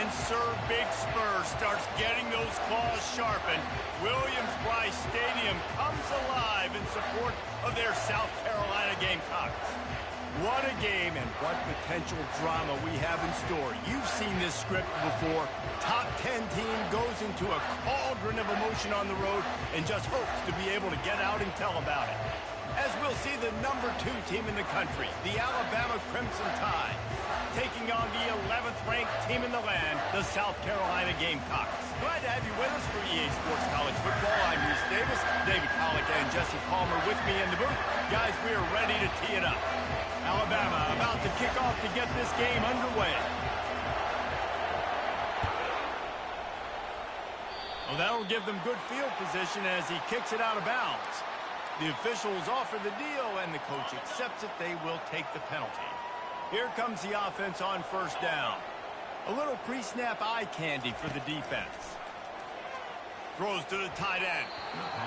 And Sir Big Spur starts getting those claws sharpened. Williams-Brice Stadium comes alive in support of their South Carolina Gamecocks. What a game and what potential drama we have in store. You've seen this script before. Top 10 team goes into a cauldron of emotion on the road and just hopes to be able to get out and tell about it. As we'll see the number 2 team in the country, the Alabama Crimson Tide, taking on the 11th ranked team in the land, the South Carolina Gamecocks. Glad to have you with us for EA Sports College Football. I'm Reese Davis, David Pollock and Jesse Palmer with me in the booth. Guys, we are ready to tee it up. Alabama about to kick off to get this game underway. Well, that'll give them good field position as he kicks it out of bounds. The officials offer the deal, and the coach accepts it. They will take the penalty. Here comes the offense on first down. A little pre-snap eye candy for the defense. Throws to the tight end.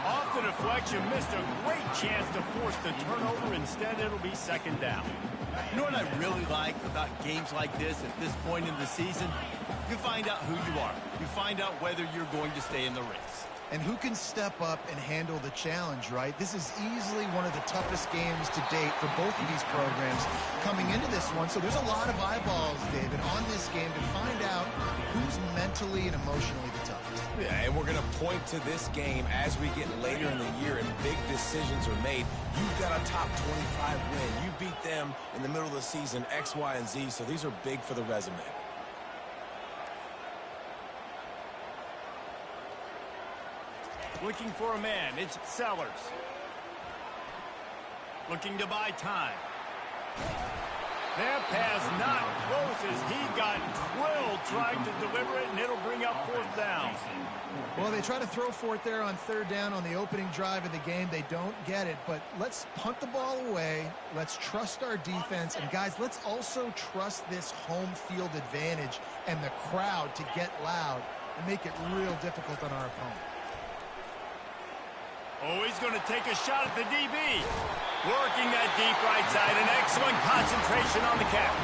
Off the deflection, missed a great chance to force the turnover. Instead, it'll be second down. You know what I really like about games like this at this point in the season? You find out who you are. You find out whether you're going to stay in the race. And who can step up and handle the challenge, right? This is easily one of the toughest games to date for both of these programs coming into this one. So there's a lot of eyeballs, David, on this game to find out who's mentally and emotionally the toughest. Yeah, and we're going to point to this game as we get later in the year and big decisions are made. You've got a top 25 win. You beat them in the middle of the season, X, Y, and Z. So these are big for the resume. Looking for a man, it's Sellers. Looking to buy time. That pass not close as he got drilled trying to deliver it, and it'll bring up fourth down. Well, they try to throw for it there on third down on the opening drive of the game. They don't get it, but let's punt the ball away. Let's trust our defense. And, guys, let's also trust this home field advantage and the crowd to get loud and make it real difficult on our opponent. Oh, he's going to take a shot at the DB. Working that deep right side, an excellent concentration on the catch.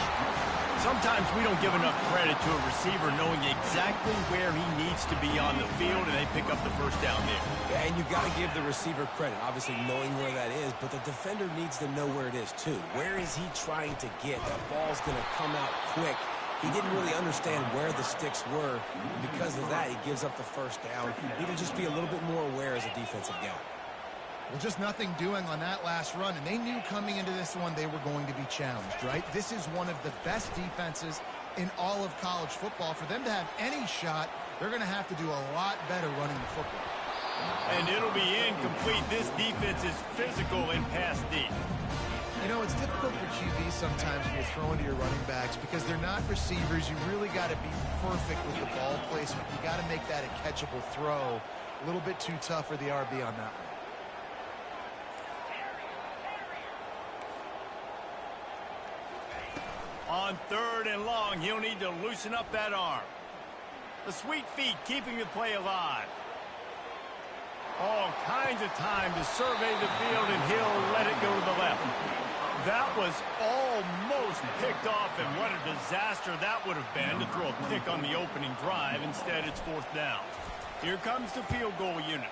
Sometimes we don't give enough credit to a receiver knowing exactly where he needs to be on the field, and they pick up the first down there. Yeah, and you've got to give the receiver credit, obviously knowing where that is, but the defender needs to know where it is too. Where is he trying to get? That ball's going to come out quick. He didn't really understand where the sticks were. Because of that, he gives up the first down. Need to just be a little bit more aware as a defensive guy. Well, just nothing doing on that last run, and they knew coming into this one they were going to be challenged, right? This is one of the best defenses in all of college football. For them to have any shot, they're going to have to do a lot better running the football. And it'll be incomplete. This defense is physical and pass deep. You know, it's difficult for QBs sometimes when you're throwing to your running backs because they're not receivers. You really got to be perfect with the ball placement. You got to make that a catchable throw. A little bit too tough for the RB on that one. On third and long, he'll need to loosen up that arm. The sweet feet keeping the play alive. All kinds of time to survey the field, and he'll let it go to the left. That was almost picked off, and what a disaster that would have been to throw a pick on the opening drive. Instead, it's fourth down. Here comes the field goal unit.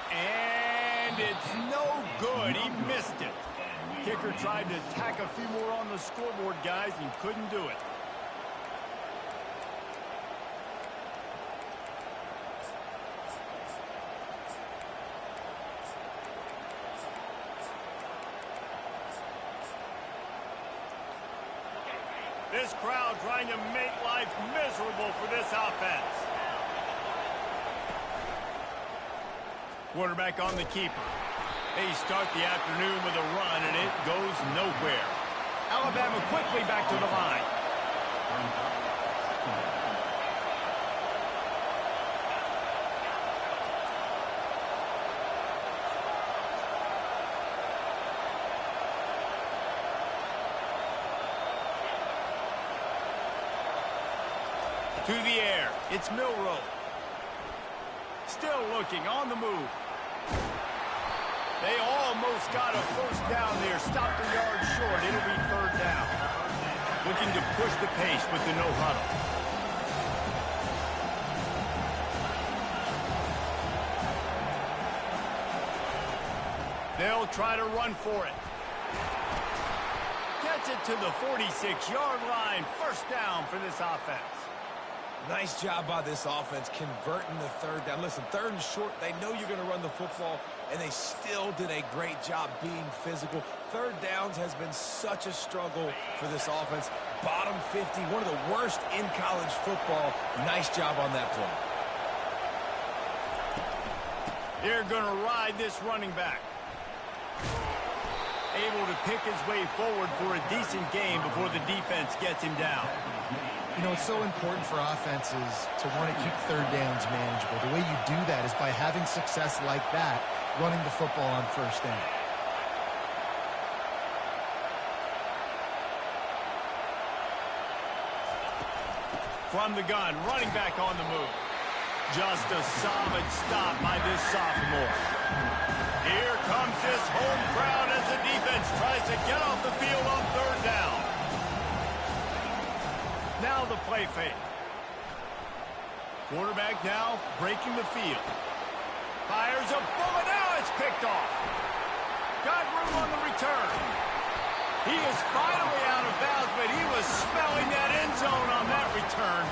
And it's no good. He missed it. Kicker tried to tack a few more on the scoreboard, guys, and couldn't do it. This crowd trying to make life miserable for this offense. Quarterback on the keeper. They start the afternoon with a run, and it goes nowhere. Alabama quickly back to the line. To the air, it's Milroe. Still looking, on the move. They almost got a first down there. Stopped a yard short. It'll be third down. looking to push the pace with the no huddle. They'll try to run for it. Gets it to the 46-yard line. First down for this offense. Nice job by this offense converting the third down. Listen, third and short, they know you're going to run the football, and they still did a great job being physical. Third downs has been such a struggle for this offense. Bottom 50, one of the worst in college football. Nice job on that play. They're going to ride this running back. Able to pick his way forward for a decent game before the defense gets him down. You know, it's so important for offenses to want to keep third downs manageable. The way you do that is by having success like that, running the football on first down. From the gun, running back on the move. Just a solid stop by this sophomore. Here comes this home crowd as the defense tries to get off the field on third down. Now the play fake. Quarterback now breaking the field. Fires a bullet. Now it's picked off. Got room on the return. He is finally out of bounds, but he was smelling that end zone on that return.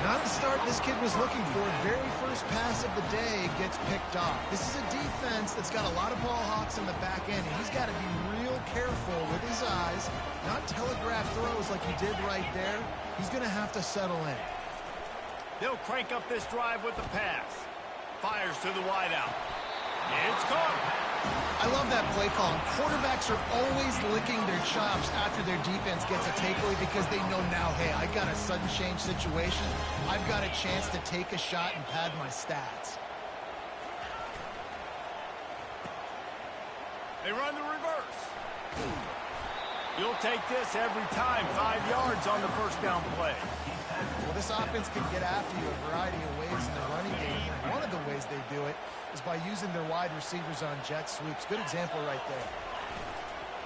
Not the start this kid was looking for. Very first pass of the day gets picked off. This is a defense that's got a lot of ball hawks in the back end, and he's got to be real careful with his eyes, not telegraph throws like he did right there. He's going to have to settle in. They'll crank up this drive with the pass. Fires to the wideout. It's caught. I love that play call. Quarterbacks are always licking their chops after their defense gets a takeaway because they know now, hey, I got a sudden change situation. I've got a chance to take a shot and pad my stats. They run the reverse. You'll take this every time. 5 yards on the first down play. Well, this offense can get after you a variety of ways in the running game. And one of the ways they do it is by using their wide receivers on jet sweeps. Good example right there.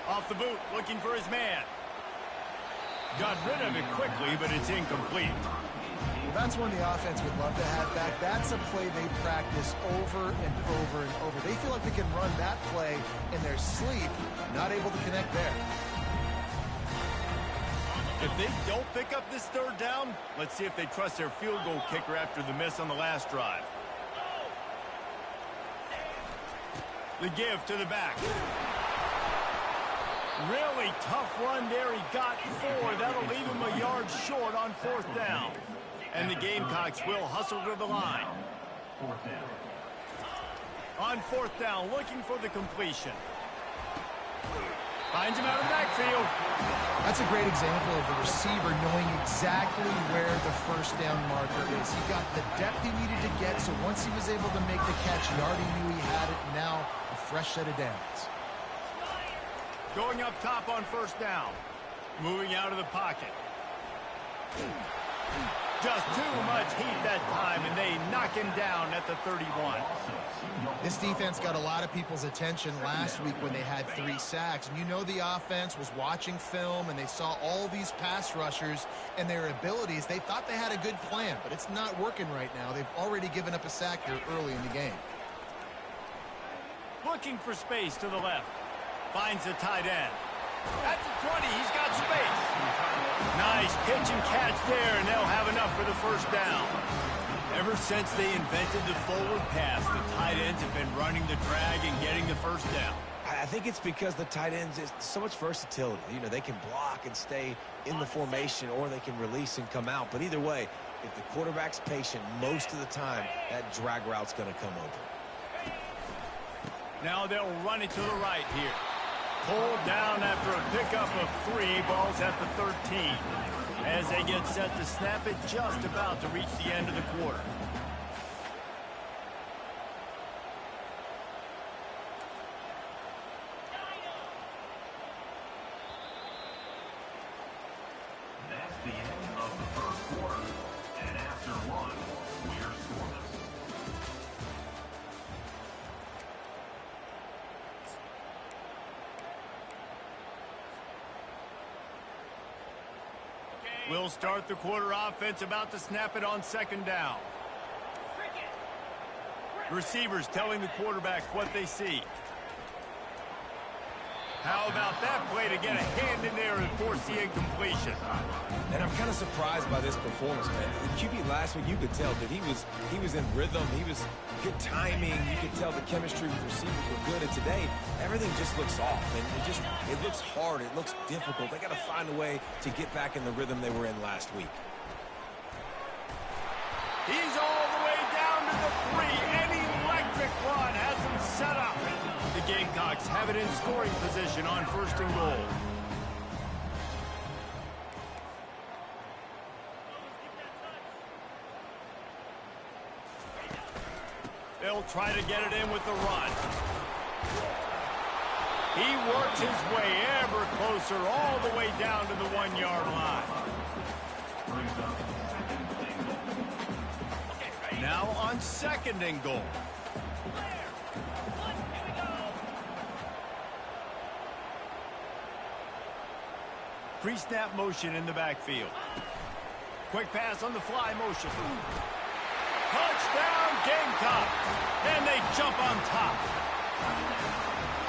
Off the boot, looking for his man. Got rid of it quickly, but it's incomplete. Well, that's one the offense would love to have back. That's a play they practice over and over and over. They feel like they can run that play in their sleep, not able to connect there. If they don't pick up this third down, let's see if they trust their field goal kicker after the miss on the last drive. The give to the back. Really tough run there. He got 4. That'll leave him a yard short on fourth down. And the Gamecocks will hustle to the line. On fourth down, looking for the completion. Finds him out of the backfield. That's a great example of the receiver knowing exactly where the first down marker is. He got the depth he needed to get, so once he was able to make the catch, he already knew he had it. Now, a fresh set of downs. Going up top on first down. Moving out of the pocket. Just too much heat that time, and they knock him down at the 31. This defense got a lot of people's attention last week when they had 3 sacks. And you know the offense was watching film, and they saw all these pass rushers and their abilities. They thought they had a good plan, but it's not working right now. They've already given up a sack here early in the game. Looking for space to the left. Finds the tight end. At the 20, he's got space. Nice pitch and catch there, and they'll have enough for the first down. Ever since they invented the forward pass, the tight ends have been running the drag and getting the first down. I think it's because the tight ends is so much versatility. You know, they can block and stay in the formation, or they can release and come out. But either way, if the quarterback's patient most of the time, that drag route's going to come open. Now they'll run it to the right here. Pulled down after a pickup of 3. Ball's at the 13. As they get set to snap it, just about to reach the end of the quarter. That's the end of the first quarter. And after one, we're scoreless. We'll start the quarter offense, about to snap it on second down. Receivers telling the quarterback what they see. How about that play to get a hand in there and force the incompletion? And I'm kind of surprised by this performance, man. The QB last week, you could tell that he was in rhythm. He was good timing. You could tell the chemistry with receivers were good. And today, everything just looks off. And it looks hard. It looks difficult. They got to find a way to get back in the rhythm they were in last week. He's all the way down to the 3. An electric run has him set up. The Gamecocks have it in scoring position on 1st and goal. They'll try to get it in with the run. He works his way ever closer all the way down to the 1-yard line. Now on 2nd and goal. Pre-snap motion in the backfield. Quick pass on the fly motion. Touchdown Gamecock! And they jump on top.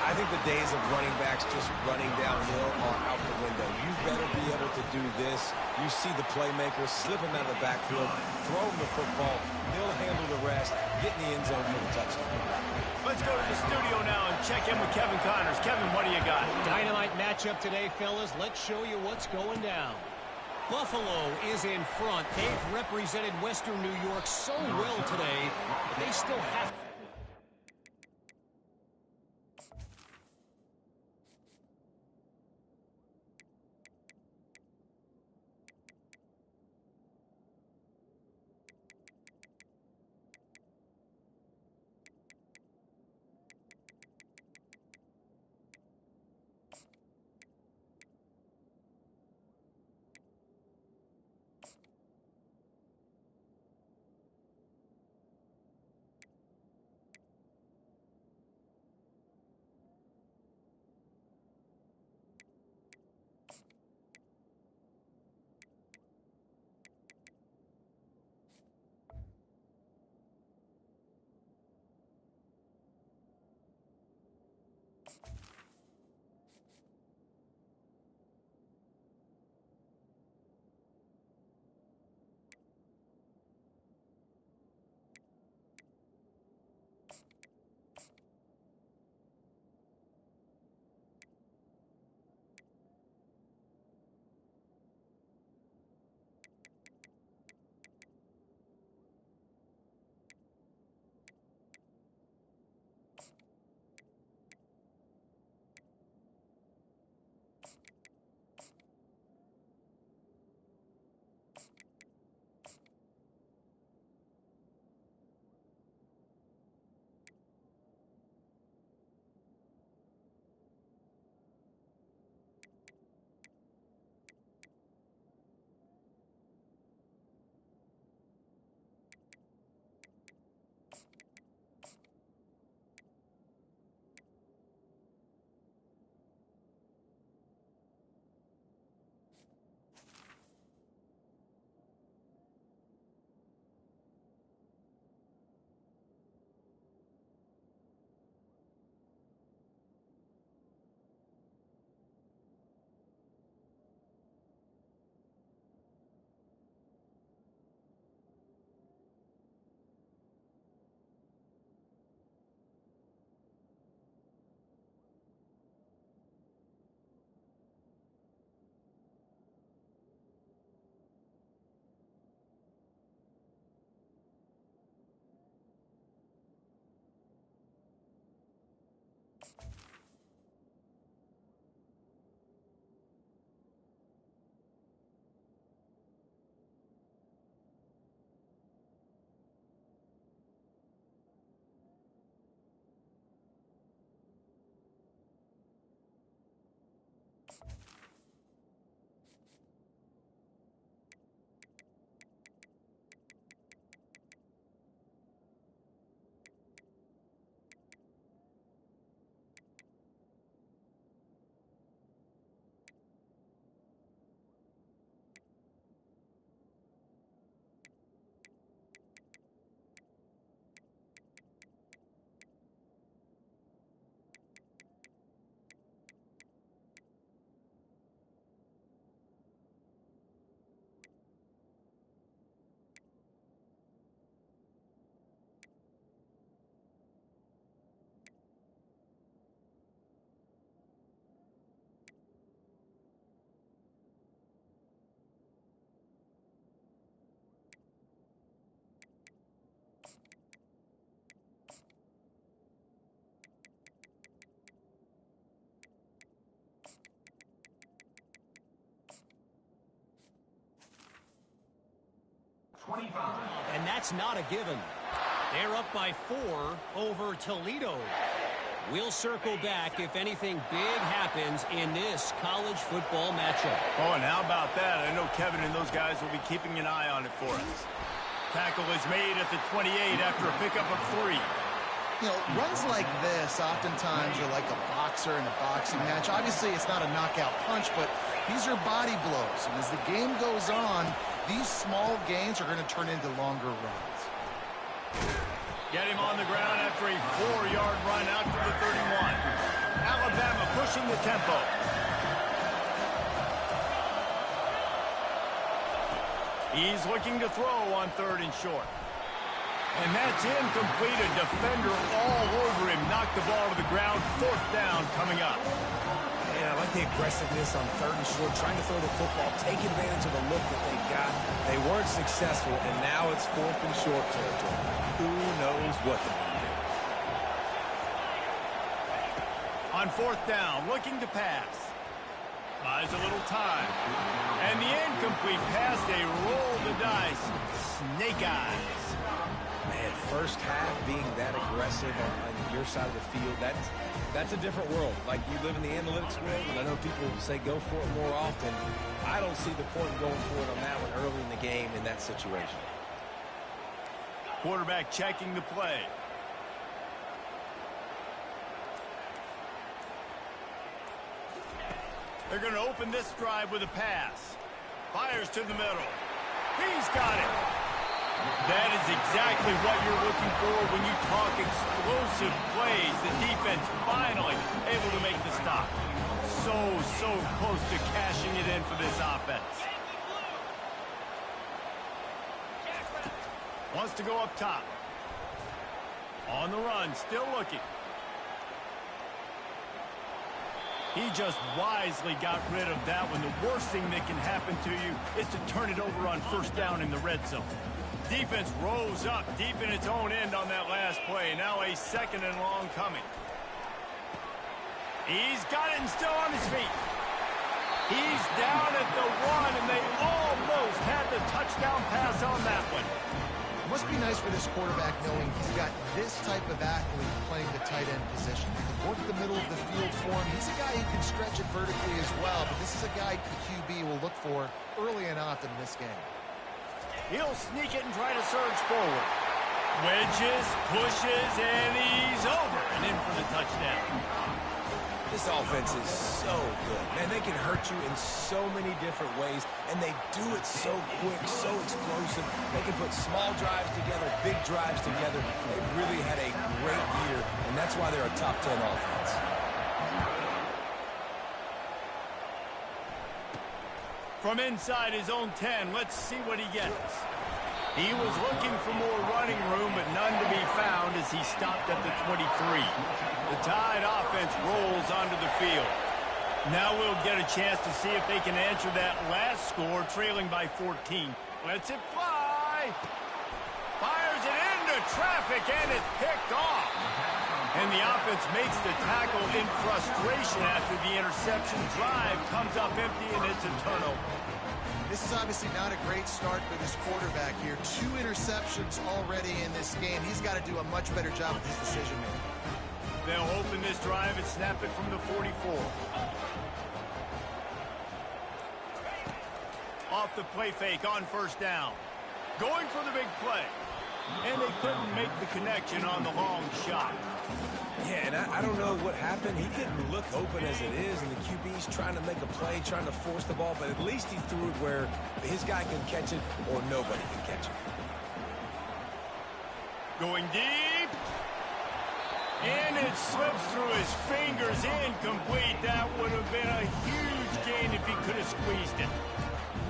I think the days of running backs just running downhill are out the window. You better be able to do this. You see the playmakers slip him out of the backfield, throw him the football, he'll handle the rest, get in the end zone for the touchdown. Let's go to the studio now and check in with Kevin Connors. Kevin, what do you got? Dynamite matchup today, fellas. Let's show you what's going down. Buffalo is in front. They've represented Western New York so well today, but they still have... And that's not a given. They're up by 4 over Toledo. We'll circle back if anything big happens in this college football matchup. Oh, and how about that? I know Kevin and those guys will be keeping an eye on it for us. Tackle is made at the 28 after a pickup of 3. You know, runs like this oftentimes are like a boxer in a boxing match. Obviously, it's not a knockout punch, but these are body blows. And as the game goes on, these small gains are going to turn into longer runs. Get him on the ground after a 4-yard run out to the 31. Alabama pushing the tempo. He's looking to throw on 3rd and short. And that's incomplete. A defender all over him. Knocked the ball to the ground. 4th down coming up. Yeah, I like the aggressiveness on 3rd and short, trying to throw the football, take advantage of the look that they got. They weren't successful, and now it's 4th and short territory. Who knows what they're going to do? On 4th down, looking to pass. Buys a little time. And the incomplete pass, they roll the dice. Snake eyes. Man, first half being that aggressive on your side of the field, that's a different world. Like, you live in the analytics world, and I know people say go for it more often. I don't see the point in going for it on that one early in the game in that situation. Quarterback checking the play. They're going to open this drive with a pass. Fires to the middle. He's got it. That is exactly what you're looking for when you talk explosive plays. The defense finally able to make the stop. So close to cashing it in for this offense. Wants to go up top. On the run, still looking. He just wisely got rid of that one. The worst thing that can happen to you is to turn it over on 1st down in the red zone. Defense rose up deep in its own end on that last play. Now a 2nd and long coming. He's got it and still on his feet. He's down at the 1, and they almost had the touchdown pass on that one. It must be nice for this quarterback knowing he's got this type of athlete playing the tight end position. He can work the middle of the field for him. He's a guy who can stretch it vertically as well, but this is a guy the QB will look for early and often in this game. He'll sneak it and try to surge forward. Wedges, pushes, and he's over and in for the touchdown. This offense is so good. Man, they can hurt you in so many different ways, and they do it so quick, so explosive. They can put small drives together, big drives together. They've really had a great year, and that's why they're a top 10 offense. From inside his own 10, let's see what he gets. He was looking for more running room, but none to be found as he stopped at the 23. The Tide offense rolls onto the field. Now we'll get a chance to see if they can answer that last score, trailing by 14. Lets it fly. Fires it into traffic, and it's picked off. And the offense makes the tackle in frustration after the interception. Drive comes up empty, and it's a turnover. This is obviously not a great start for this quarterback here. 2 interceptions already in this game. He's got to do a much better job with his decision-making. They'll open this drive and snap it from the 44. Off the play fake on 1st down. Going for the big play. And they couldn't make the connection on the long shot. Yeah, and I don't know what happened. He didn't look open as it is, and the QB's trying to make a play, trying to force the ball, but at least he threw it where his guy can catch it or nobody can catch it. Going deep. And it slips through his fingers, incomplete. That would have been a huge gain if he could have squeezed it.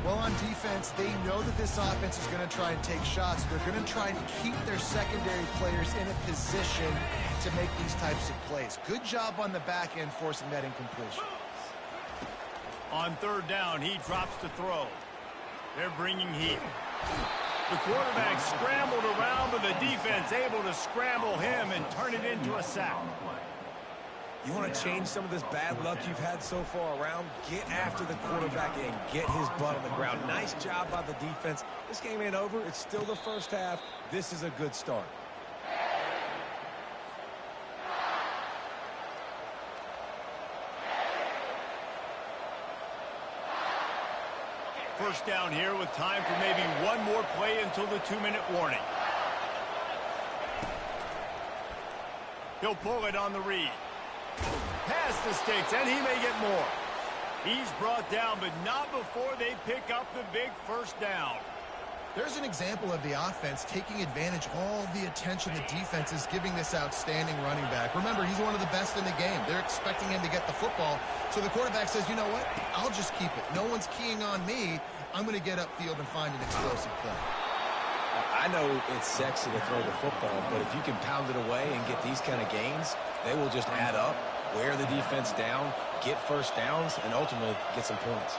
Well, on defense, they know that this offense is going to try and take shots. They're going to try and keep their secondary players in a position to make these types of plays. Good job on the back end forcing that incompletion. On 3rd down, he drops the throw. They're bringing heat. The quarterback scrambled around, but the defense able to scramble him and turn it into a sack. You want to change some of this bad luck you've had so far around? Get after the quarterback and get his butt on the ground. Nice job by the defense. This game ain't over. It's still the first half. This is a good start. First down here with time for maybe one more play until the 2-minute warning. He'll pull it on the read. Past the sticks, and he may get more. He's brought down, but not before they pick up the big first down. There's an example of the offense taking advantage of all the attention the defense is giving this outstanding running back. Remember, he's one of the best in the game. They're expecting him to get the football. So the quarterback says, you know what? I'll just keep it. No one's keying on me. I'm going to get upfield and find an explosive play. I know it's sexy to throw the football, but if you can pound it away and get these kind of gains, they will just add up, wear the defense down, get first downs, and ultimately get some points.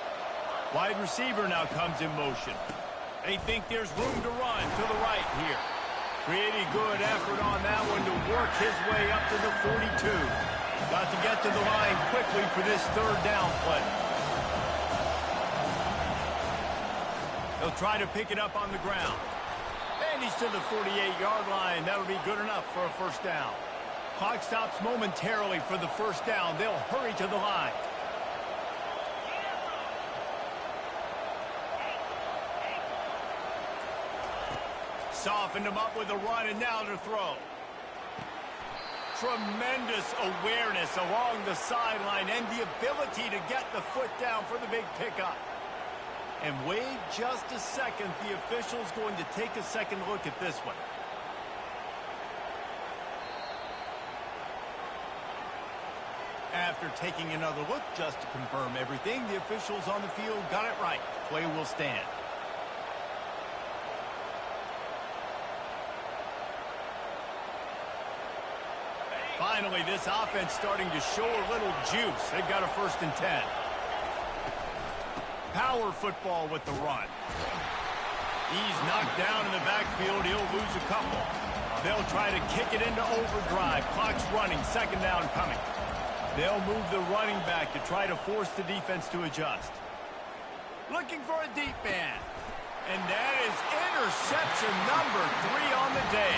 Wide receiver now comes in motion. They think there's room to run to the right here. Pretty good effort on that one to work his way up to the 42. Got to get to the line quickly for this third down play. He'll try to pick it up on the ground. And he's to the 48-yard line. That'll be good enough for a first down. Clock stops momentarily for the first down. They'll hurry to the line. Softened him up with a run, and now to throw. Tremendous awareness along the sideline and the ability to get the foot down for the big pickup. And wait just a second. The official's going to take a second look at this one. After taking another look just to confirm everything, the officials on the field got it right. Play will stand. Finally, this offense starting to show a little juice. They've got a 1st and 10. Power football with the run. He's knocked down in the backfield. He'll lose a couple. They'll try to kick it into overdrive. Clock's running. 2nd down coming. They'll move the running back to try to force the defense to adjust. Looking for a deep man. And that is interception number 3 on the day.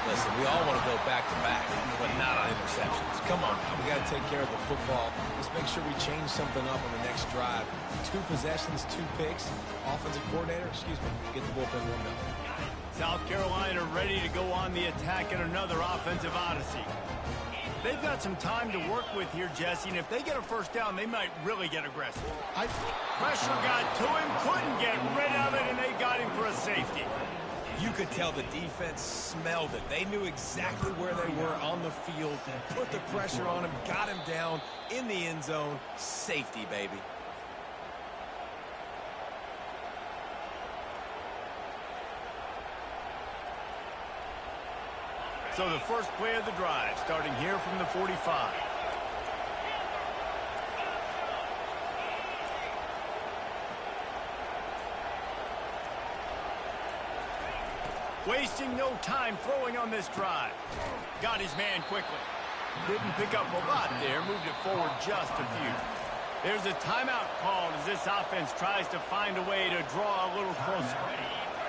Listen, we all want to go back-to-back, but not on interceptions. Come on now, we got to take care of the football. Let's make sure we change something up on the next drive. 2 possessions, 2 picks. Offensive coordinator, get the bullpen warmed up. South Carolina ready to go on the attack in another offensive odyssey. They've got some time to work with here, Jesse, and if they get a first down, they might really get aggressive. Pressure got to him, couldn't get rid of it, and they got him for a safety. You could tell the defense smelled it. They knew exactly where they were on the field, put the pressure on him, got him down in the end zone. Safety, baby. So the first play of the drive, starting here from the 45. Wasting no time throwing on this drive. Got his man quickly. Didn't pick up a lot there, moved it forward just a few. There's a timeout called as this offense tries to find a way to draw a little closer.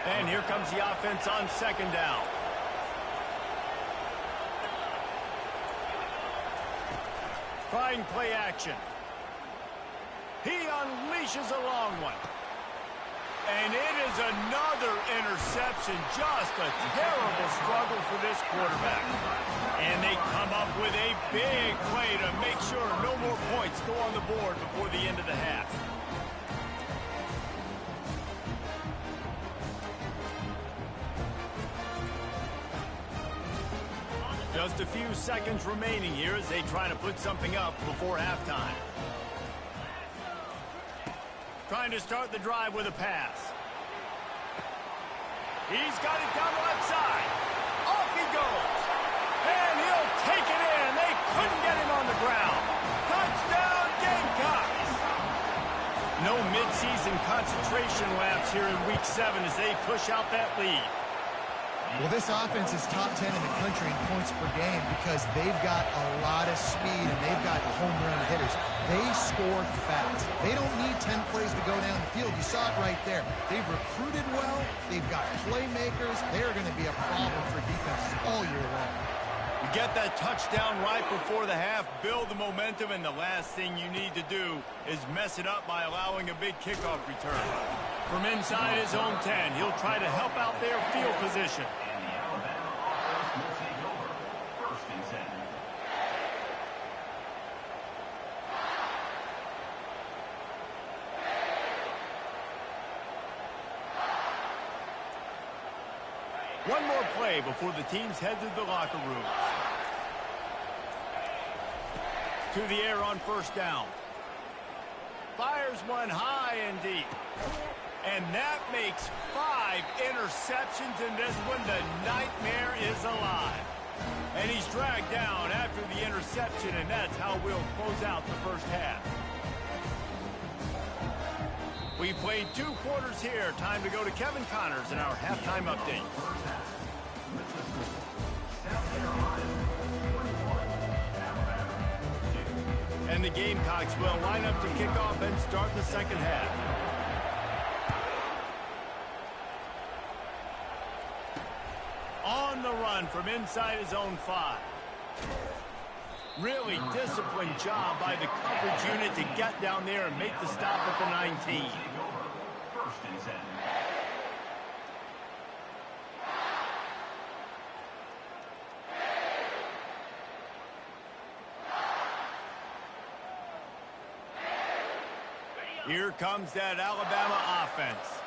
And here comes the offense on 2nd down. Trying play action. He unleashes a long one. And it is another interception. Just a terrible struggle for this quarterback. And they come up with a big play to make sure no more points go on the board before the end of the half. Just a few seconds remaining here as they try to put something up before halftime. Trying to start the drive with a pass. He's got it down the left side. Off he goes. And he'll take it in. They couldn't get him on the ground. Touchdown, Gamecocks. No midseason concentration lapse here in Week 7 as they push out that lead. Well, this offense is top 10 in the country in points per game because they've got a lot of speed and they've got home run hitters. They score fast. They don't need 10 plays to go down the field. You saw it right there. They've recruited well. They've got playmakers. They're going to be a problem for defenses all year long. You get that touchdown right before the half, build the momentum, and the last thing you need to do is mess it up by allowing a big kickoff return. From inside his own 10, he'll try to help out their field position. And the Alabama offense will take over. First and 10. One more play before the teams head to the locker rooms. To the air on first down. Fires one high and deep. And that makes 5 interceptions in this one. The nightmare is alive. And he's dragged down after the interception, and that's how we'll close out the first half. We played 2 quarters here. Time to go to Kevin Connors in our halftime update. And the Gamecocks will line up to kick off and start the second half. On the run from inside his own 5. Really disciplined job by the coverage unit to get down there and make the stop at the 19. First and 10. Here comes that Alabama offense.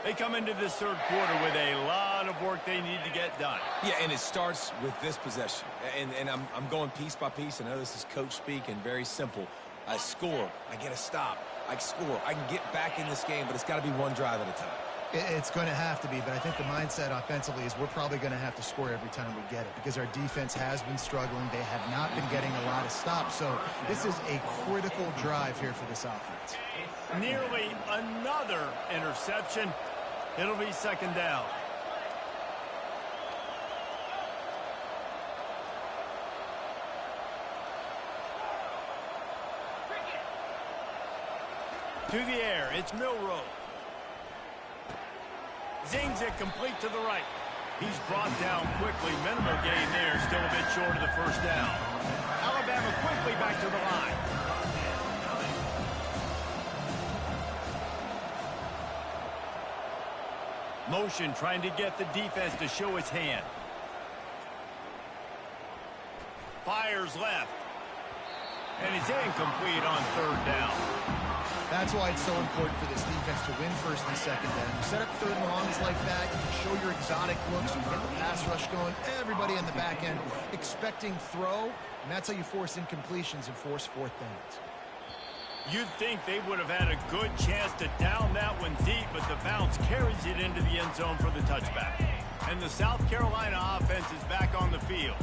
They come into this third quarter with a lot of work they need to get done. Yeah, and it starts with this possession. And I'm going piece by piece. I know this is coach speak and very simple. I score. I get a stop. I score. I can get back in this game, but it's got to be one drive at a time. It's going to have to be, but I think the mindset offensively is we're probably going to have to score every time we get it because our defense has been struggling. They have not been getting a lot of stops, so this is a critical drive here for this offense. Nearly another interception. It'll be second down. To the air, it's Milroe. Zings it complete to the right. He's brought down quickly. Minimal gain there, still a bit short of the first down. Alabama quickly back to the line. Motion trying to get the defense to show its hand. Fires left. And it's incomplete on third down. That's why it's so important for this defense to win first and second down. You set up third and longs like that, you can show your exotic looks, you can get the pass rush going, everybody in the back end expecting throw, and that's how you force incompletions and force fourth downs. You'd think they would have had a good chance to down that one deep, but the bounce carries it into the end zone for the touchback. And the South Carolina offense is back on the field.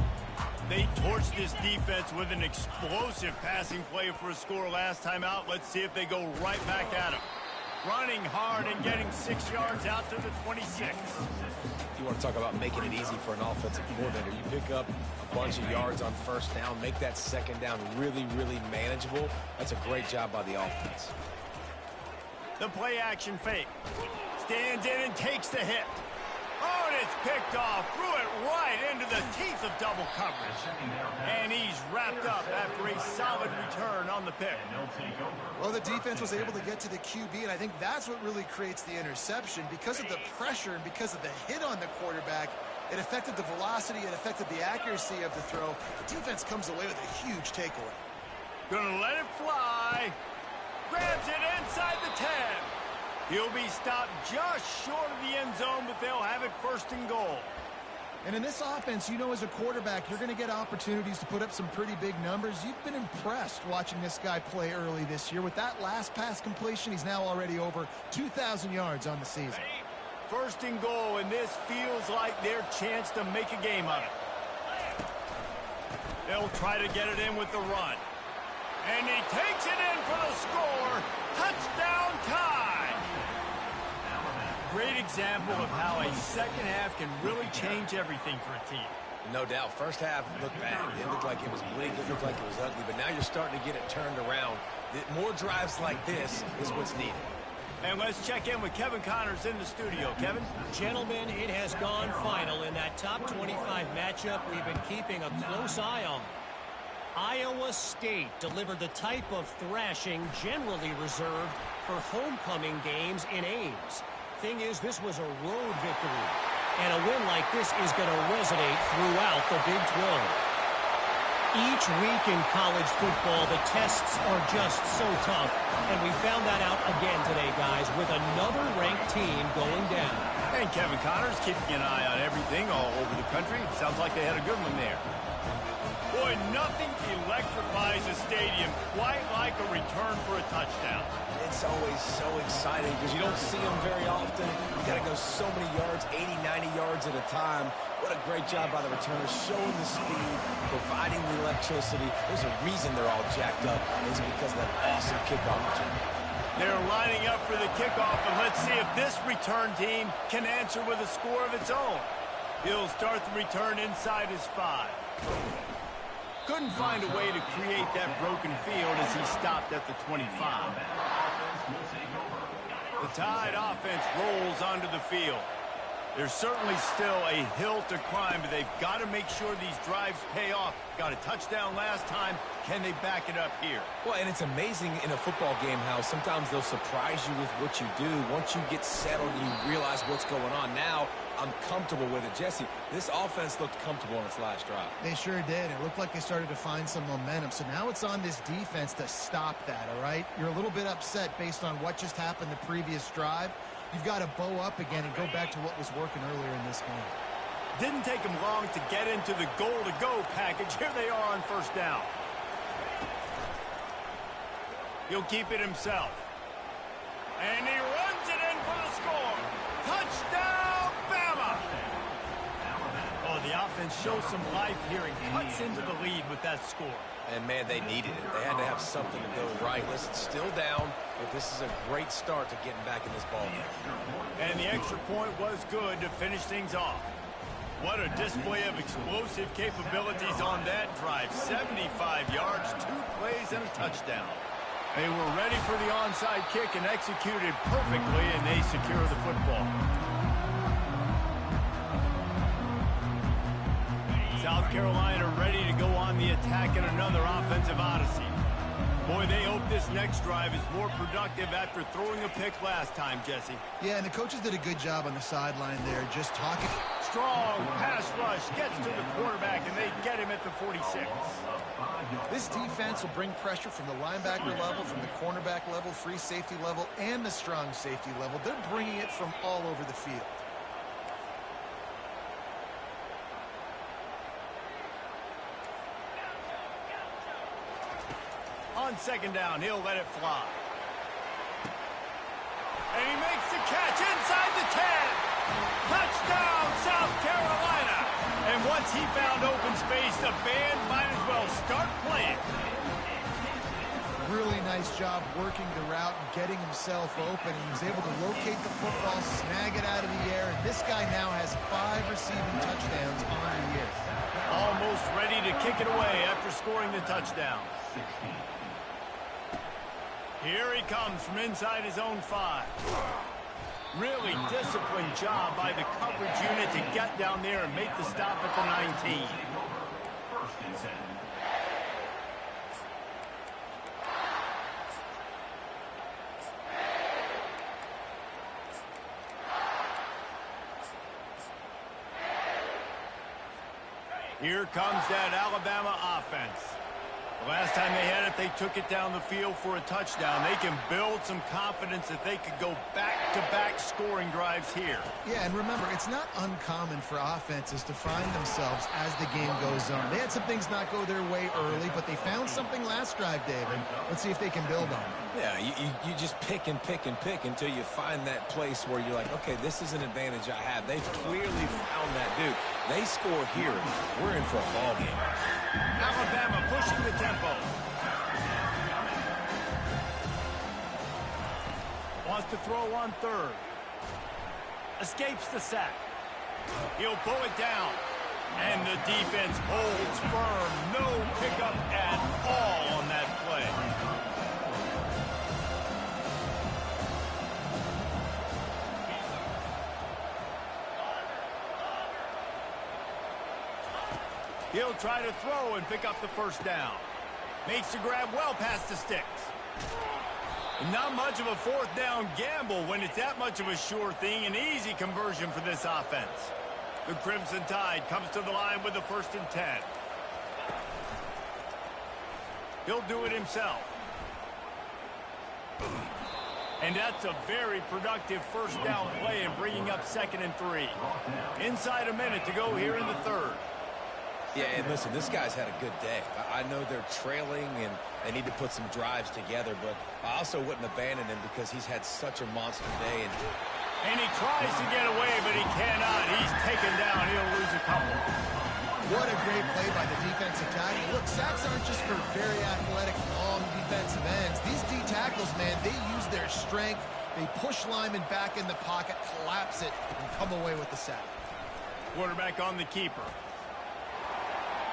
They torched this defense with an explosive passing play for a score last time out. Let's see if they go right back at him. Running hard and getting 6 yards out to the 26. You want to talk about making it easy for an offensive coordinator. You pick up a bunch of yards on first down, make that second down really, really manageable. That's a great job by the offense. The play action fake. Stands in and takes the hit. Oh, and it's picked off. Threw it right into the teeth of double coverage. And he's wrapped up after a solid return on the pick. Well, the defense was able to get to the QB, and I think that's what really creates the interception. Because of the pressure and because of the hit on the quarterback, it affected the velocity, it affected the accuracy of the throw. The defense comes away with a huge takeaway. Gonna let it fly. Grabs it inside the 10. He'll be stopped just short of the end zone, but they'll have it first and goal. And in this offense, you know, as a quarterback, you're going to get opportunities to put up some pretty big numbers. You've been impressed watching this guy play early this year. With that last pass completion, he's now already over 2,000 yards on the season. First and goal, and this feels like their chance to make a game of it. They'll try to get it in with the run. And he takes it in for the score. Touchdown tie. great example of how a second half can really change everything for a team. No doubt. First half looked bad. It looked like it was bleak. It looked like it was ugly. But now you're starting to get it turned around. More drives like this is what's needed. And let's check in with Kevin Connors in the studio. Kevin? Gentlemen, it has gone final in that top 25 matchup we've been keeping a close eye on. Iowa State delivered the type of thrashing generally reserved for homecoming games in Ames. Thing is, this was a road victory, and a win like this is going to resonate throughout the Big 12. Each week in college football, the tests are just so tough, and we found that out again today, guys, with another ranked team going down. And Kevin Connors keeping an eye on everything all over the country. Sounds like they had a good one there. Boy, nothing electrifies a stadium quite like a return for a touchdown. It's always so exciting because you don't see them very often. You got to go so many yards, 80, 90 yards at a time. What a great job by the returners, showing the speed, providing the electricity. There's a reason they're all jacked up. It's because of that awesome kickoff return. They're lining up for the kickoff, and let's see if this return team can answer with a score of its own. He'll start the return inside his 5. Couldn't find a way to create that broken field as he stopped at the 25. The Tide offense rolls onto the field. There's certainly still a hill to climb, but they've got to make sure these drives pay off. Got a touchdown last time. Can they back it up here? Well, and it's amazing in a football game how sometimes they'll surprise you with what you do. Once you get settled, you realize what's going on. Now, I'm comfortable with it. Jesse, this offense looked comfortable on its last drive. They sure did. It looked like they started to find some momentum. So now it's on this defense to stop that, all right? You're a little bit upset based on what just happened the previous drive. You've got to bow up again and go back to what was working earlier in this game. Didn't take him long to get into the goal-to-go package. Here they are on first down. He'll keep it himself. And he runs it in for the score. Touchdown, Bama! Oh, the offense shows some life here and cuts into the lead with that score. And, man, they needed it. They had to have something to go right. Listen, still down, but this is a great start to getting back in this ball game. And the extra point was good to finish things off. What a display of explosive capabilities on that drive. 75 yards, 2 plays, and a touchdown. They were ready for the onside kick and executed perfectly, and they secure the football. South Carolina ready to go on the attack in another offensive odyssey. Boy, they hope this next drive is more productive after throwing a pick last time, Jesse. Yeah, and the coaches did a good job on the sideline there, just talking. Strong pass rush gets to the quarterback, and they get him at the 46. This defense will bring pressure from the linebacker level, from the cornerback level, free safety level, and the strong safety level. They're bringing it from all over the field. On second down, he'll let it fly. And he makes the catch inside the 10. Touchdown, South Carolina. And once he found open space, the band might as well start playing. Really nice job working the route and getting himself open. He was able to locate the football, snag it out of the air, and this guy now has 5 receiving touchdowns on the year. Almost ready to kick it away after scoring the touchdown. Here he comes from inside his own 5. Really disciplined job by the coverage unit to get down there and make the stop at the 19. Here comes that Alabama offense. Last time they had it, they took it down the field for a touchdown. They can build some confidence that they could go back-to-back scoring drives here. Yeah, and remember, it's not uncommon for offenses to find themselves as the game goes on. They had some things not go their way early, but they found something last drive, David. Let's see if they can build on it. Yeah, you just pick and pick and pick until you find that place where you're like, okay, this is an advantage I have. They've clearly found that, dude. They score here, we're in for a ball game. Alabama pushing the tempo. Wants to throw on third. escapes the sack. He'll pull it down. And the defense holds firm. No pickup at all on that play. He'll try to throw and pick up the first down. Makes the grab well past the sticks. Not much of a fourth down gamble when it's that much of a sure thing. An easy conversion for this offense. The Crimson Tide comes to the line with the 1st and 10. He'll do it himself. And that's a very productive first down play in bringing up 2nd and 3. Inside a minute to go here in the 3rd. Yeah, and listen, this guy's had a good day. I know they're trailing and they need to put some drives together, but I also wouldn't abandon him because he's had such a monster day. And he tries to get away, but he cannot. He's taken down. He'll lose a couple. What a great play by the defensive tackle. Look, sacks aren't just for very athletic, long defensive ends. These D tackles, man, they use their strength. They push linemen back in the pocket, collapse it, and come away with the sack. Quarterback on the keeper.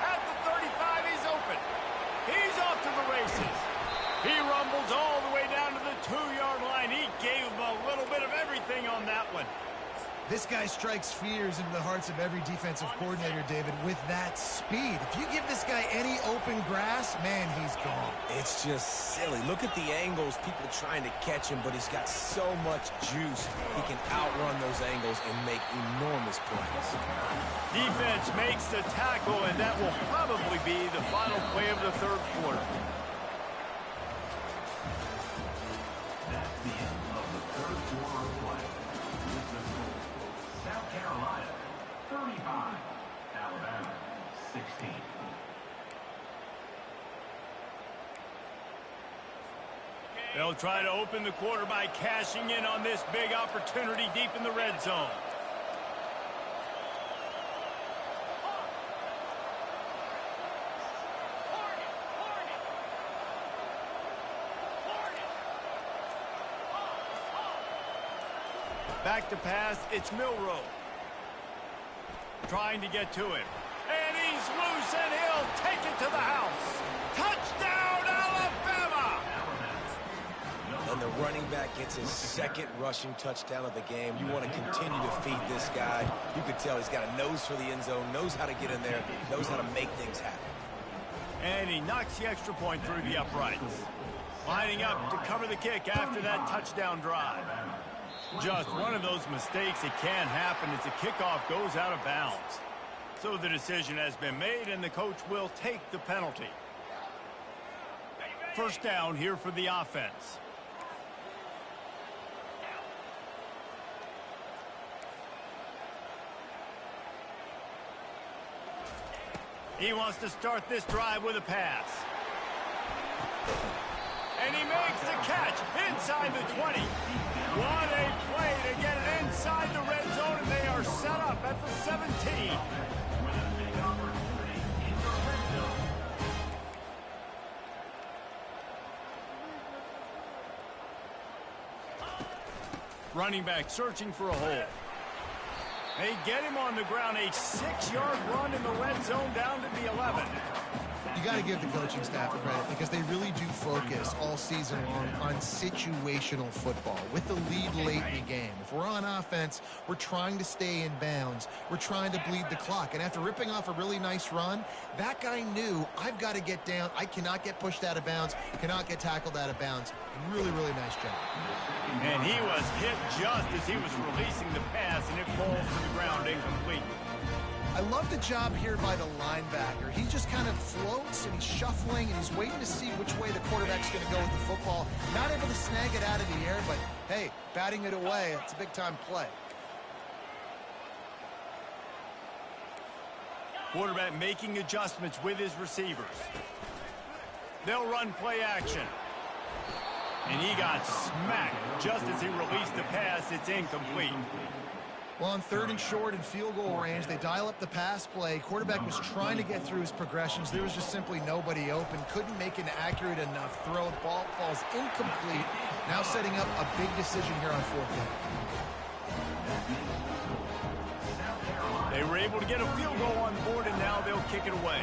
At the 35, he's open. He's off to the races. He rumbles all the way down to the 2-yard line. He gave him a little bit of everything on that one. This guy strikes fears into the hearts of every defensive coordinator, David, with that speed. If you give this guy any open grass, man, he's gone. It's just silly. Look at the angles, people trying to catch him, but he's got so much juice. He can outrun those angles and make enormous plays. Defense makes the tackle, and that will probably be the final play of the 3rd quarter. That's the end of the 3rd quarter of play. With the score, South Carolina 35, Alabama 16. They'll try to open the quarter by cashing in on this big opportunity deep in the red zone. Back to pass, it's Milroe. Trying to get to him. And he's loose, and he'll take it to the house. Touchdown, Alabama! And the running back gets his 2nd rushing touchdown of the game. You want to continue to feed this guy. You can tell he's got a nose for the end zone, knows how to get in there, knows how to make things happen. And he knocks the extra point through the uprights. Lining up to cover the kick after that touchdown drive. Just one of those mistakes that can happen as the kickoff goes out of bounds. So the decision has been made, and the coach will take the penalty. First down here for the offense. He wants to start this drive with a pass. And he makes the catch inside the 20. What a play to get it inside the red zone, and they are set up at the 17. Running back searching for a hole. They get him on the ground, a 6-yard run in the red zone down to the 11. You got to give the coaching staff credit because they really do focus all season long on situational football with the lead late in the game. If we're on offense, we're trying to stay in bounds. We're trying to bleed the clock. And after ripping off a really nice run, that guy knew, I've got to get down. I cannot get pushed out of bounds, cannot get tackled out of bounds. Really, really nice job. And he was hit just as he was releasing the pass, and it falls to the ground incomplete. I love the job here by the linebacker. He just kind of floats and he's shuffling and he's waiting to see which way the quarterback's going to go with the football. Not able to snag it out of the air, but hey, batting it away, it's a big-time play. Quarterback making adjustments with his receivers. They'll run play action. And he got smacked just as he released the pass. It's incomplete. Well, on 3rd and short and field goal range, they dial up the pass play. Quarterback was trying to get through his progressions. There was just simply nobody open. Couldn't make an accurate enough throw. The ball falls incomplete. Now setting up a big decision here on 4th down. They were able to get a field goal on the board, and now they'll kick it away.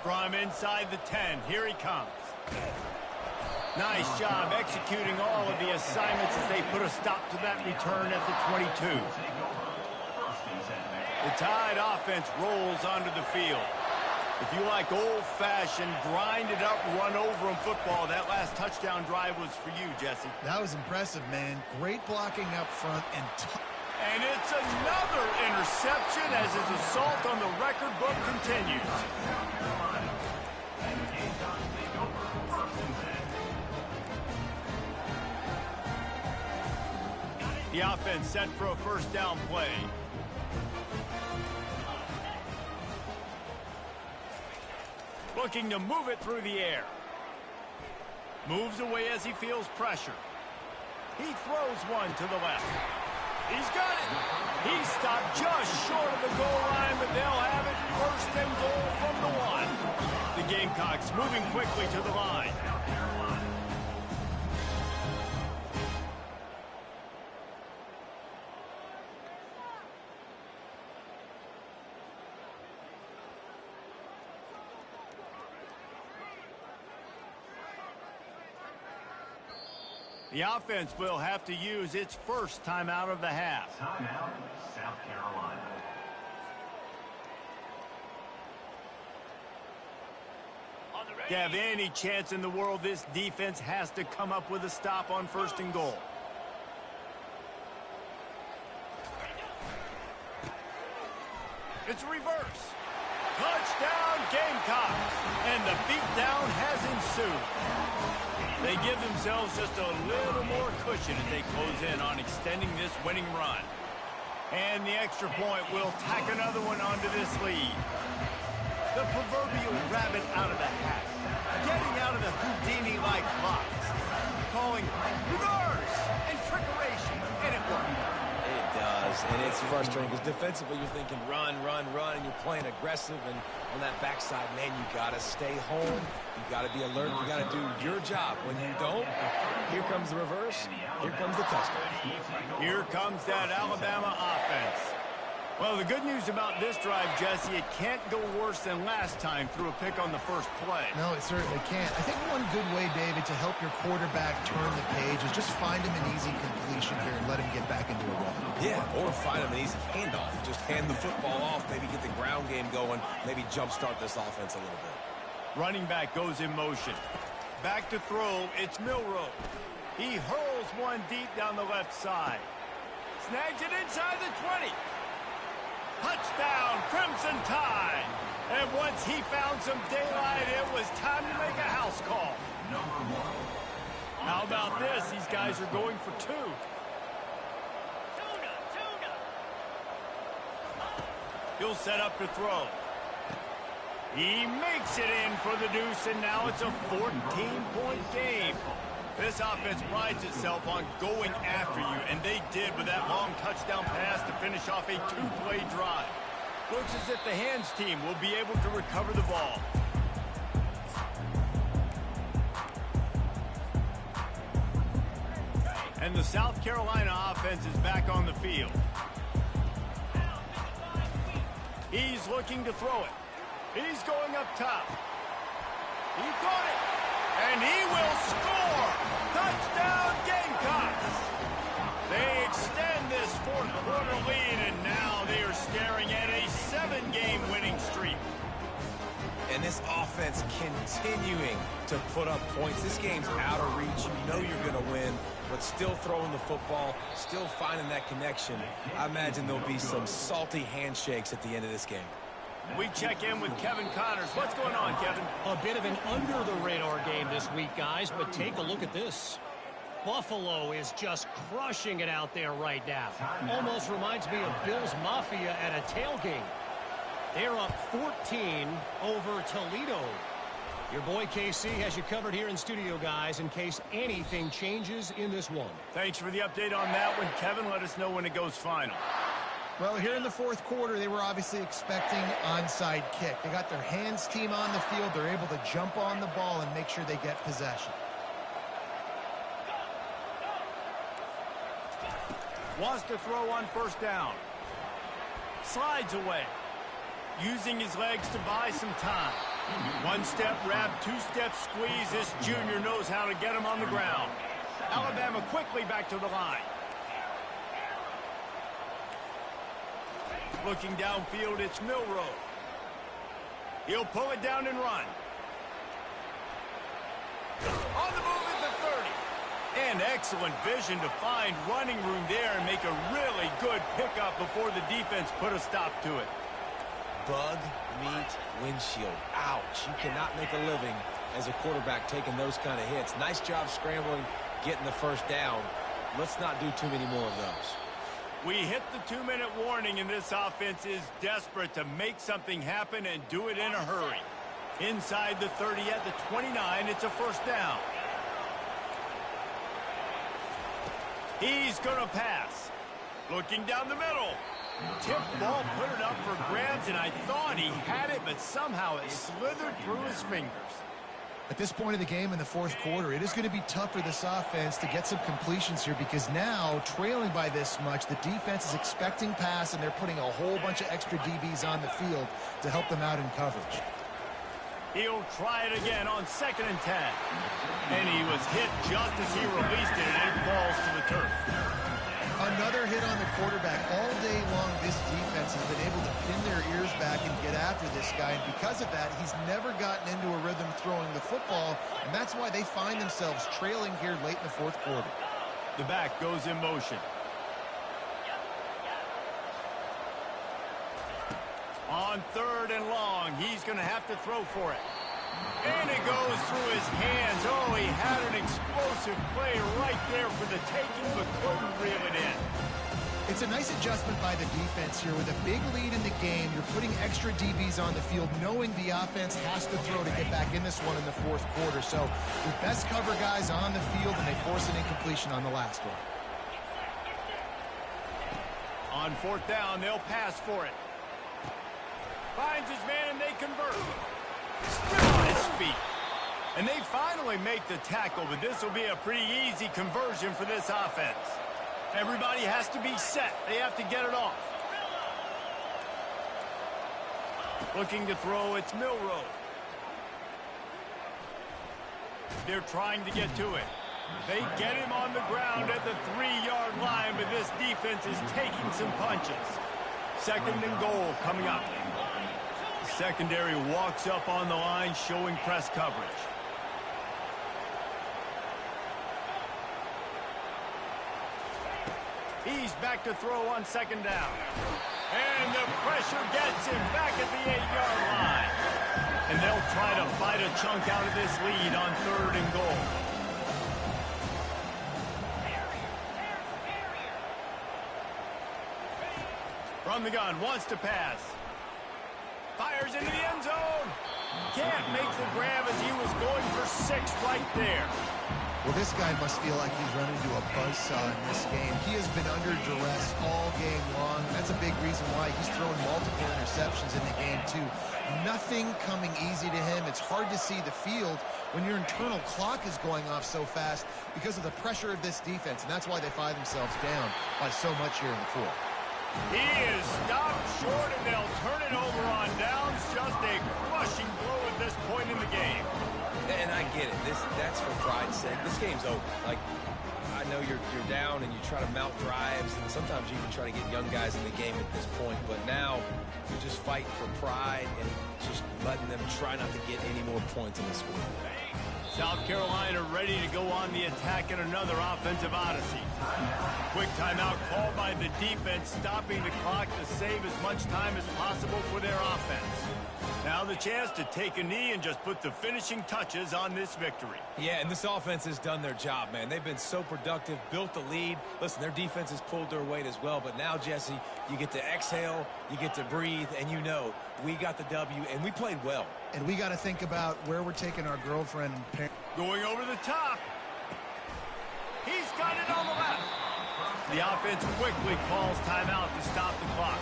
From inside the 10, here he comes. Nice job executing all of the assignments as they put a stop to that return at the 22. The Tide offense rolls onto the field. If you like old-fashioned, grind-it-up, run-over-'em football, that last touchdown drive was for you, Jesse. That was impressive, man. Great blocking up front and it's another interception as his assault on the record book continues. The offense set for a first down play. Looking to move it through the air. Moves away as he feels pressure. He throws one to the left. He's got it. He stopped just short of the goal line, but they'll have it first and goal from the 1. The Gamecocks moving quickly to the line. The offense will have to use its first timeout of the half. Timeout, South Carolina. To have any chance in the world, this defense has to come up with a stop on first and goal. It's a reverse. Touchdown, Gamecocks. And the beatdown has ensued. They give themselves just a little more cushion as they close in on extending this winning run. And the extra point will tack another one onto this lead. The proverbial rabbit out of the hat. Getting out of the Houdini-like box. Calling reverse and trickeration. And it worked. It does, and it's frustrating because defensively you're thinking run, run, run, and you're playing aggressive, and on that backside, man, you got to stay home. You got to be alert. You got to do your job. When you don't, here comes the reverse. Here comes the touchdown. Here comes that Alabama offense. Well, the good news about this drive, Jesse, it can't go worse than last time through a pick on the first play. No, it certainly can't. I think one good way, David, to help your quarterback turn the page is just find him an easy completion here and let him get back into a run. Yeah, or find him an easy handoff. Just hand the football off, maybe get the ground game going, maybe jumpstart this offense a little bit. Running back goes in motion. Back to throw, it's Milroe. He hurls one deep down the left side. Snags it inside the 20. Touchdown, Crimson Tide. And once he found some daylight, it was time to make a house call. How about this? These guys are going for 2. He'll set up to throw. He makes it in for the deuce, and now it's a 14-point game. This offense prides itself on going after you, and they did with that long touchdown pass to finish off a 2-play drive. Looks as if the hands team will be able to recover the ball. And the South Carolina offense is back on the field. He's looking to throw it. He's going up top. He caught it. And he will score! Touchdown, Gamecocks! They extend this fourth-quarter lead, and now they are staring at a 7-game winning streak. And this offense continuing to put up points. This game's out of reach. You know you're going to win, but still throwing the football, still finding that connection. I imagine there'll be some salty handshakes at the end of this game. We check in with Kevin Connors. What's going on, Kevin? A bit of an under-the-radar game this week, guys, but take a look at this. Buffalo is just crushing it out there right now. Almost reminds me of Bills Mafia at a tailgate. They're up 14 over Toledo. Your boy KC has you covered here in studio, guys, in case anything changes in this one. Thanks for the update on that one, Kevin. Let us know when it goes final. Well, here in the fourth quarter, they were obviously expecting onside kick. They got their hands team on the field. They're able to jump on the ball and make sure they get possession. Wants to throw on first down. Slides away. Using his legs to buy some time. One-step wrap, two-step squeeze. This junior knows how to get him on the ground. Alabama quickly back to the line. Looking downfield, it's Milroe. He'll pull it down and run. On the move at the 30. And excellent vision to find running room there and make a really good pickup before the defense put a stop to it. Bug meet windshield. Ouch. You cannot make a living as a quarterback taking those kind of hits. Nice job scrambling, getting the first down. Let's not do too many more of those. We hit the 2-minute warning, and this offense is desperate to make something happen and do it in a hurry. Inside the 30 at the 29, it's a first down. He's going to pass. Looking down the middle. Tip ball, put it up for grabs, and I thought he had it, but somehow it slithered through his fingers. At this point of the game in the fourth quarter, it is going to be tough for this offense to get some completions here because now, trailing by this much, the defense is expecting pass, and they're putting a whole bunch of extra DBs on the field to help them out in coverage. He'll try it again on 2nd and 10. And he was hit just as he released it, and it falls to the turf. Another hit on the quarterback. All day long, this defense has been able to pin their ears back and get after this guy. And because of that, he's never gotten into a rhythm throwing the football. And that's why they find themselves trailing here late in the fourth quarter. The back goes in motion. On 3rd and long, he's going to have to throw for it. And it goes through his hands. Oh, he had an explosive play right there for the taking, but couldn't reel it in. It's a nice adjustment by the defense here. With a big lead in the game, you're putting extra DBs on the field, knowing the offense has to throw to get back in this one in the fourth quarter. So the best cover guys on the field, and they force an incompletion on the last one. On 4th down, they'll pass for it. Finds his man, and they convert. Still on his feet. And they finally make the tackle, but this will be a pretty easy conversion for this offense. Everybody has to be set. They have to get it off. Looking to throw, it's Milroe. They're trying to get to it. They get him on the ground at the 3-yard line, but this defense is taking some punches. 2nd and goal coming up. Secondary walks up on the line, showing press coverage. He's back to throw on 2nd down. And the pressure gets him back at the 8-yard line. And they'll try to fight a chunk out of this lead on 3rd and goal. From the gun, wants to pass. Fires into the end zone. Can't make the grab as he was going for 6 right there. Well, this guy must feel like he's run into a buzzsaw in this game. He has been under duress all game long. That's a big reason why he's thrown multiple interceptions in the game, too. Nothing coming easy to him. It's hard to see the field when your internal clock is going off so fast because of the pressure of this defense, and that's why they find themselves down by so much here in the fourth. He is stopped short, and they'll turn it over on downs. Just a crushing blow at this point in the game. And I get it. That's for pride's sake. This game's over. Like, I know you're down and you try to mount drives, and sometimes you even try to get young guys in the game at this point. But now you're just fighting for pride and just letting them try not to get any more points in this one. South Carolina ready to go on the attack in another offensive odyssey. Quick timeout called by the defense, stopping the clock to save as much time as possible for their offense. Now the chance to take a knee and just put the finishing touches on this victory. Yeah, and this offense has done their job, man. They've been so productive, built the lead. Listen, their defense has pulled their weight as well. But now, Jesse, you get to exhale, you get to breathe, and you know we got the W, and we played well. And we got to think about where we're taking our girlfriend and parents. Going over the top. He's got it on the left. The offense quickly calls timeout to stop the clock.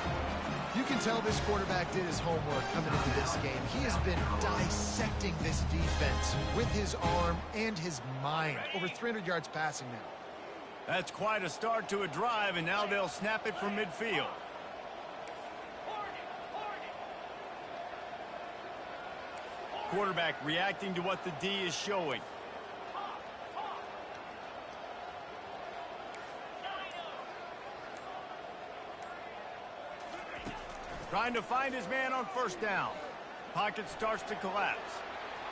You can tell this quarterback did his homework coming into this game. He has been dissecting this defense with his arm and his mind. Over 300 yards passing now. That's quite a start to a drive, and now they'll snap it from midfield. Quarterback reacting to what the D is showing. Trying to find his man on first down. Pocket starts to collapse.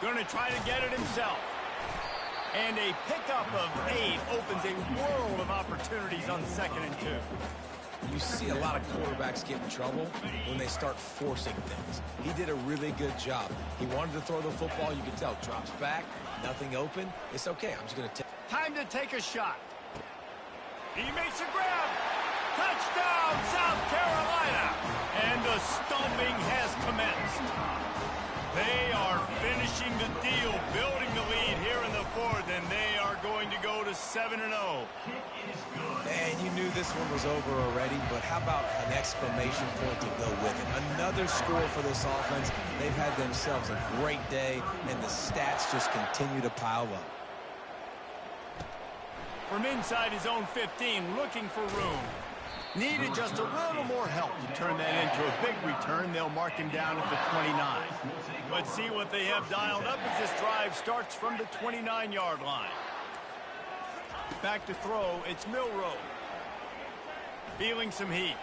Going to try to get it himself. And a pickup of 8 opens a world of opportunities on 2nd and 2. You see a lot of quarterbacks get in trouble when they start forcing things. He did a really good job. He wanted to throw the football. You can tell. Drops back. Nothing open. It's okay. I'm just going to take. Time to take a shot. He makes a grab. Touchdown, South Carolina. And the stomping has commenced. They are finishing the deal, building the lead here in the 4th, and they are going to go to 7-0. And you knew this one was over already, but how about an exclamation point to go with it? Another score for this offense. They've had themselves a great day, and the stats just continue to pile up. From inside his own 15, looking for room. Needed just a little more help to turn that into a big return. They'll mark him down at the 29. Let's see what they have dialed up as this drive starts from the 29-yard line. Back to throw, it's Milroe. Feeling some heat.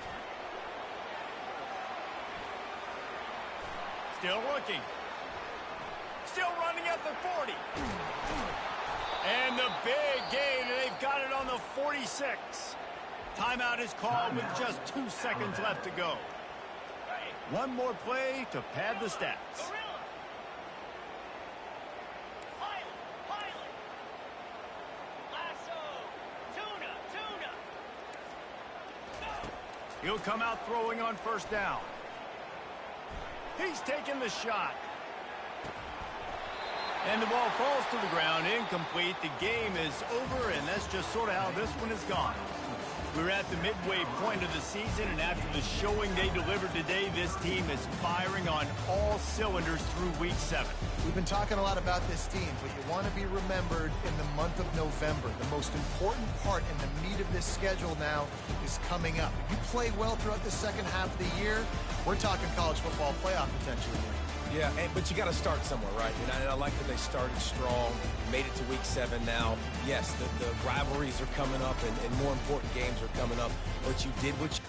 Still looking. Still running at the 40. And the big gain, and they've got it on the 46. Timeout is called with just 2 seconds left to go. One more play to pad the stats. He'll come out throwing on first down. He's taking the shot. And the ball falls to the ground, incomplete. The game is over, and that's just sort of how this one has gone. We're at the midway point of the season, and after the showing they delivered today, this team is firing on all cylinders through Week 7. We've been talking a lot about this team, but you want to be remembered in the month of November. The most important part and the meat of this schedule now is coming up. If you play well throughout the second half of the year, we're talking college football playoff potential here. Yeah, but you got to start somewhere, right? And I like that they started strong, made it to Week 7 now. Yes, the rivalries are coming up, and more important games are coming up. But you did what you...